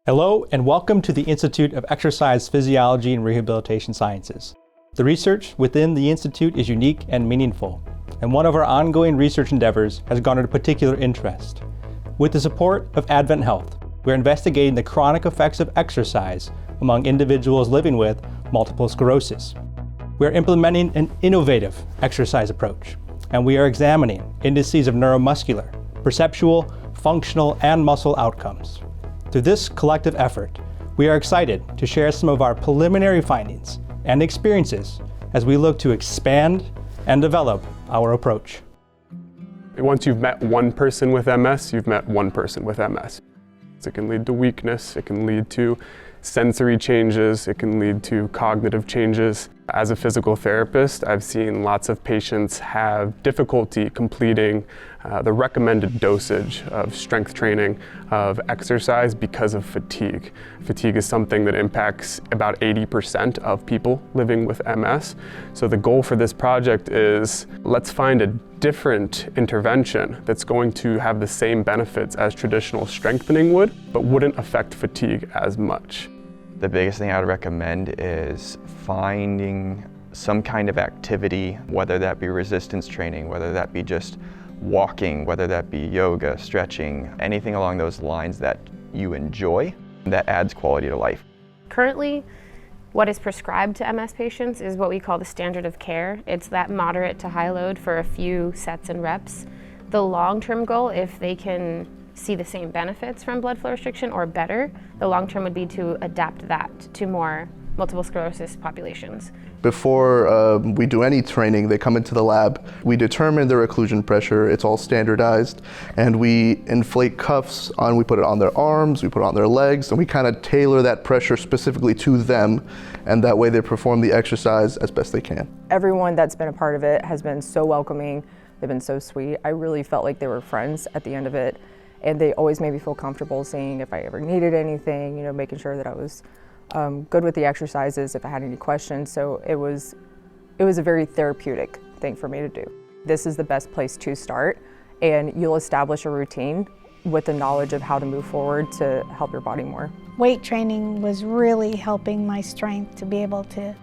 Hello and welcome to the Institute of Exercise Physiology and Rehabilitation Sciences. The research within the Institute is unique and meaningful, and one of our ongoing research endeavors has garnered particular interest. With the support of AdventHealth, we're investigating the chronic effects of exercise among individuals living with multiple sclerosis. We're implementing an innovative exercise approach, and we are examining indices of neuromuscular, perceptual, functional, and muscle outcomes. Through this collective effort, we are excited to share some of our preliminary findings and experiences as we look to expand and develop our approach. Once you've met one person with MS, you've met one person with MS. It can lead to weakness, it can lead to sensory changes, it can lead to cognitive changes. As a physical therapist, I've seen lots of patients have difficulty completing the recommended dosage of strength training, of exercise because of fatigue. Fatigue is something that impacts about 80% of people living with MS. So the goal for this project is, let's find a different intervention that's going to have the same benefits as traditional strengthening would, but wouldn't affect fatigue as much. The biggest thing I would recommend is finding some kind of activity, whether that be resistance training, whether that be just walking, whether that be yoga, stretching, anything along those lines that you enjoy, that adds quality to life. Currently, what is prescribed to MS patients is what we call the standard of care. It's that moderate to high load for a few sets and reps. The long-term goal, if they can see the same benefits from blood flow restriction or better, the long term would be to adapt that to more multiple sclerosis populations. Before we do any training, they come into the lab. We determine their occlusion pressure. It's all standardized, and we inflate cuffs we put it on their arms, we put it on their legs, and we kind of tailor that pressure specifically to them, and that way they perform the exercise as best they can. Everyone that's been a part of it has been so welcoming. They've been so sweet. I really felt like they were friends at the end of it. And they always made me feel comfortable saying if I ever needed anything, making sure that I was good with the exercises, if I had any questions. So it was a very therapeutic thing for me to do. This is the best place to start, and you'll establish a routine with the knowledge of how to move forward to help your body more. Weight training was really helping my strength to be able to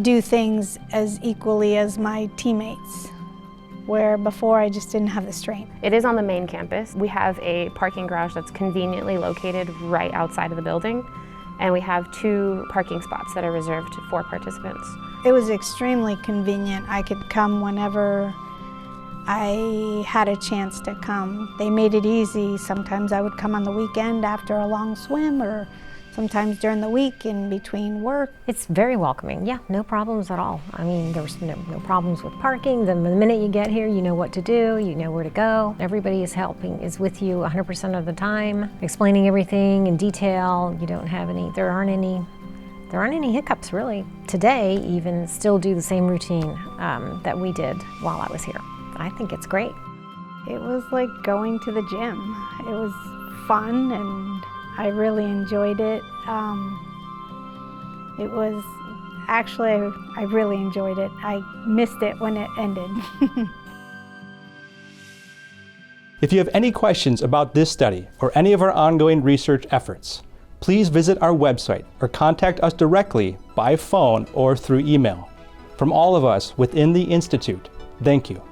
do things as equally as my teammates, where before I just didn't have the strength. It is on the main campus. We have a parking garage that's conveniently located right outside of the building, and we have 2 parking spots that are reserved for participants. It was extremely convenient. I could come whenever I had a chance to come. They made it easy. Sometimes I would come on the weekend after a long swim, or sometimes during the week in between work. It's very welcoming, yeah, no problems at all. I mean, there's no problems with parking. The minute you get here, you know what to do, you know where to go. Everybody is with you 100% of the time, explaining everything in detail. You don't have there aren't any hiccups really. Today, even still do the same routine that we did while I was here. I think it's great. It was like going to the gym. It was fun, and I really enjoyed it. I really enjoyed it. I missed it when it ended. If you have any questions about this study or any of our ongoing research efforts, please visit our website or contact us directly by phone or through email. From all of us within the Institute, thank you.